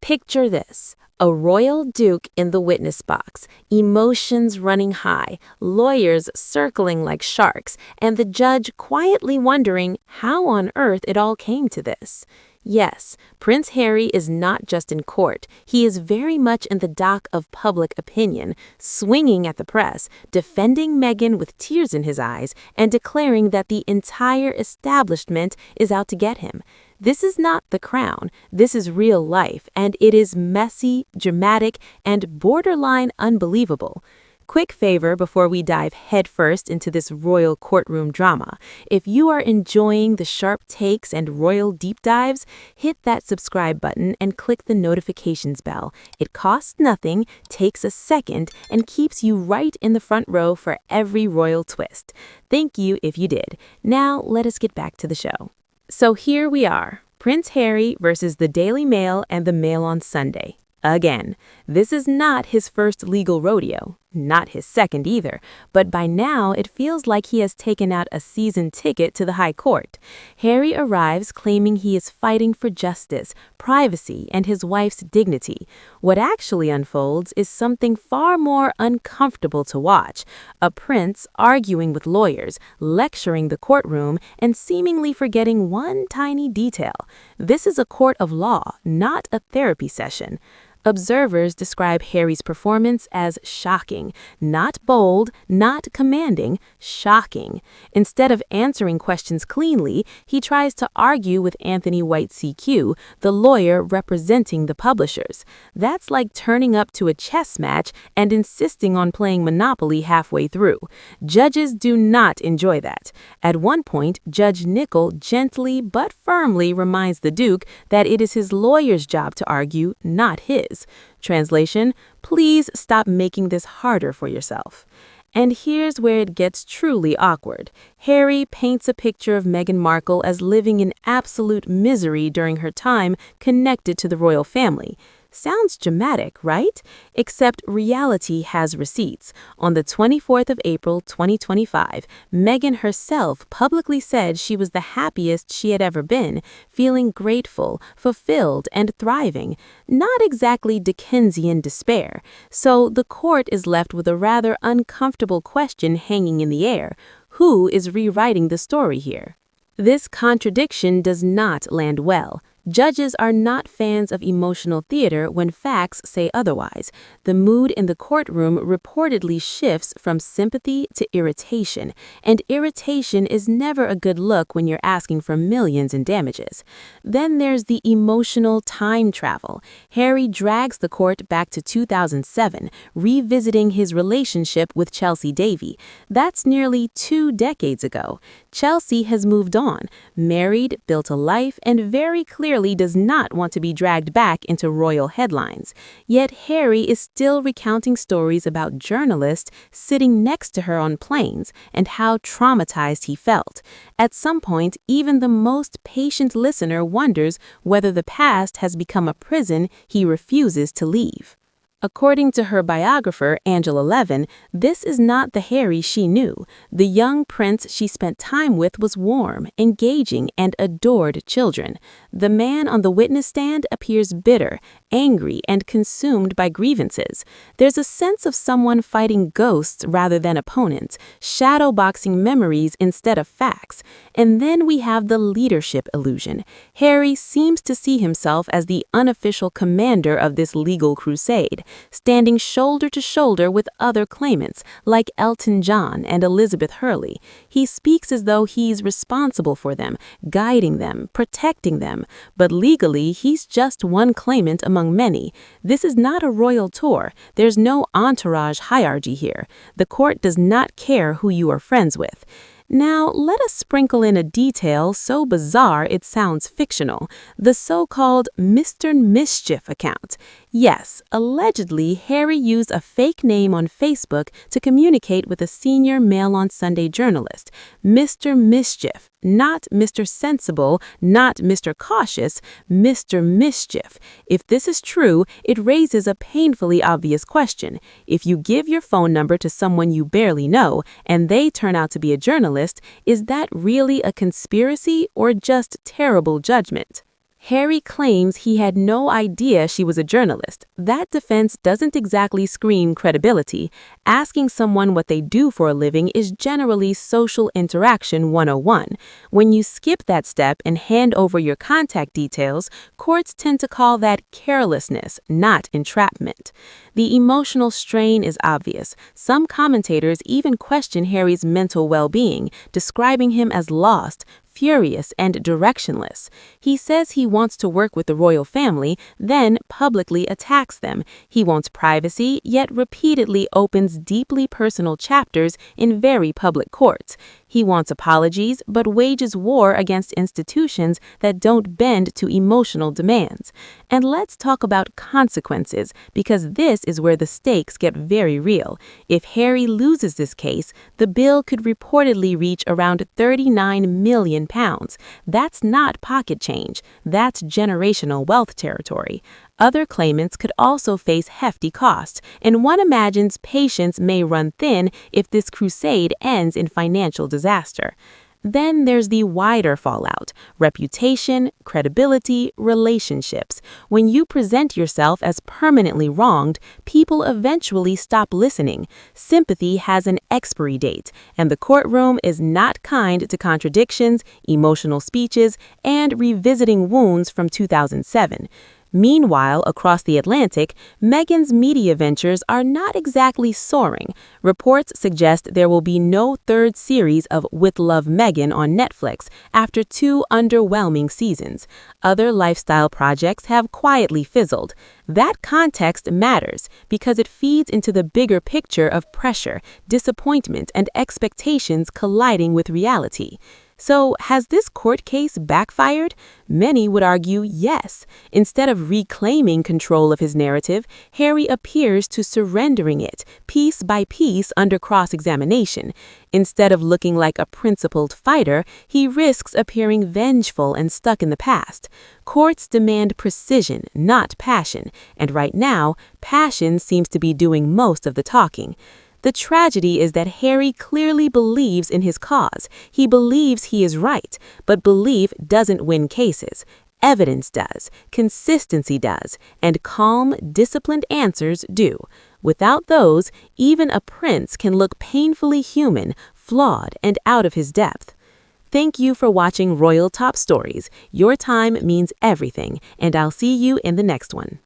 Picture this. A royal duke in the witness box, emotions running high, lawyers circling like sharks, and the judge quietly wondering how on earth it all came to this. Yes, Prince Harry is not just in court. He is very much in the dock of public opinion, swinging at the press, defending Meghan with tears in his eyes, and declaring that the entire establishment is out to get him. This is not The Crown. This is real life, and it is messy, dramatic, and borderline unbelievable. Quick favor before we dive headfirst into this royal courtroom drama. If you are enjoying the sharp takes and royal deep dives, hit that subscribe button and click the notifications bell. It costs nothing, takes a second, and keeps you right in the front row for every royal twist. Thank you if you did. Now let us get back to the show. So here we are, Prince Harry versus the Daily Mail and the Mail on Sunday. Again, this is not his first legal rodeo, not his second either, but by now it feels like he has taken out a season ticket to the High Court. Harry arrives claiming he is fighting for justice, privacy, and his wife's dignity. What actually unfolds is something far more uncomfortable to watch: a prince arguing with lawyers, lecturing the courtroom, and seemingly forgetting one tiny detail. This is a court of law, not a therapy session. Observers describe Harry's performance as shocking, not bold, not commanding, shocking. Instead of answering questions cleanly, he tries to argue with Anthony White CQ, the lawyer representing the publishers. That's like turning up to a chess match and insisting on playing Monopoly halfway through. Judges do not enjoy that. At one point, Judge Nicol gently but firmly reminds the Duke that it is his lawyer's job to argue, not his. Translation: please stop making this harder for yourself. And here's where it gets truly awkward. Harry paints a picture of Meghan Markle as living in absolute misery during her time connected to the royal family. Sounds dramatic, right? Except reality has receipts. On the 24th of April, 2025, Meghan herself publicly said she was the happiest she had ever been, feeling grateful, fulfilled, and thriving. Not exactly Dickensian despair. So the court is left with a rather uncomfortable question hanging in the air. Who is rewriting the story here? This contradiction does not land well. Judges are not fans of emotional theater when facts say otherwise. The mood in the courtroom reportedly shifts from sympathy to irritation, and irritation is never a good look when you're asking for millions in damages. Then there's the emotional time travel. Harry drags the court back to 2007, revisiting his relationship with Chelsea Davy. That's nearly 2 decades ago. Chelsea has moved on, married, built a life, and very clearly does not want to be dragged back into royal headlines. Yet Harry is still recounting stories about journalists sitting next to her on planes and how traumatized he felt. At some point, even the most patient listener wonders whether the past has become a prison he refuses to leave. According to her biographer, Angela Levin, this is not the Harry she knew. The young prince she spent time with was warm, engaging, and adored children. The man on the witness stand appears bitter, angry, and consumed by grievances. There's a sense of someone fighting ghosts rather than opponents, shadowboxing memories instead of facts. And then we have the leadership illusion. Harry seems to see himself as the unofficial commander of this legal crusade, standing shoulder to shoulder with other claimants like Elton John and Elizabeth Hurley. He speaks as though he's responsible for them, guiding them, protecting them. But legally, he's just one claimant among many. This is not a royal tour. There's no entourage hierarchy here. The court does not care who you are friends with. Now, let us sprinkle in a detail so bizarre it sounds fictional: the so-called Mr. Mischief account. Yes, allegedly, Harry used a fake name on Facebook to communicate with a senior Mail on Sunday journalist. Mr. Mischief, not Mr. Sensible, not Mr. Cautious, Mr. Mischief. If this is true, it raises a painfully obvious question. If you give your phone number to someone you barely know, and they turn out to be a journalist, is that really a conspiracy or just terrible judgment? Harry claims he had no idea she was a journalist. That defense doesn't exactly scream credibility. Asking someone what they do for a living is generally social interaction 101. When you skip that step and hand over your contact details, courts tend to call that carelessness, not entrapment. The emotional strain is obvious. Some commentators even question Harry's mental well-being, describing him as lost, furious, and directionless. He says he wants to work with the royal family, then publicly attacks them. He wants privacy, yet repeatedly opens deeply personal chapters in very public courts. He wants apologies, but wages war against institutions that don't bend to emotional demands. And let's talk about consequences, because this is where the stakes get very real. If Harry loses this case, the bill could reportedly reach around £39 million. That's not pocket change. That's generational wealth territory. Other claimants could also face hefty costs, and one imagines patience may run thin if this crusade ends in financial disaster. Then there's the wider fallout: reputation, credibility, relationships. When you present yourself as permanently wronged, people eventually stop listening. Sympathy has an expiry date, and the courtroom is not kind to contradictions, emotional speeches, and revisiting wounds from 2007. Meanwhile, across the Atlantic, Meghan's media ventures are not exactly soaring. Reports suggest there will be no third series of With Love Meghan on Netflix after 2 underwhelming seasons. Other lifestyle projects have quietly fizzled. That context matters because it feeds into the bigger picture of pressure, disappointment, and expectations colliding with reality. So, has this court case backfired? Many would argue yes. Instead of reclaiming control of his narrative, Harry appears to surrendering it, piece by piece under cross-examination. Instead of looking like a principled fighter, he risks appearing vengeful and stuck in the past. Courts demand precision, not passion, and right now, passion seems to be doing most of the talking. The tragedy is that Harry clearly believes in his cause. He believes he is right, but belief doesn't win cases. Evidence does, consistency does, and calm, disciplined answers do. Without those, even a prince can look painfully human, flawed, and out of his depth. Thank you for watching Royal Top Stories. Your time means everything, and I'll see you in the next one.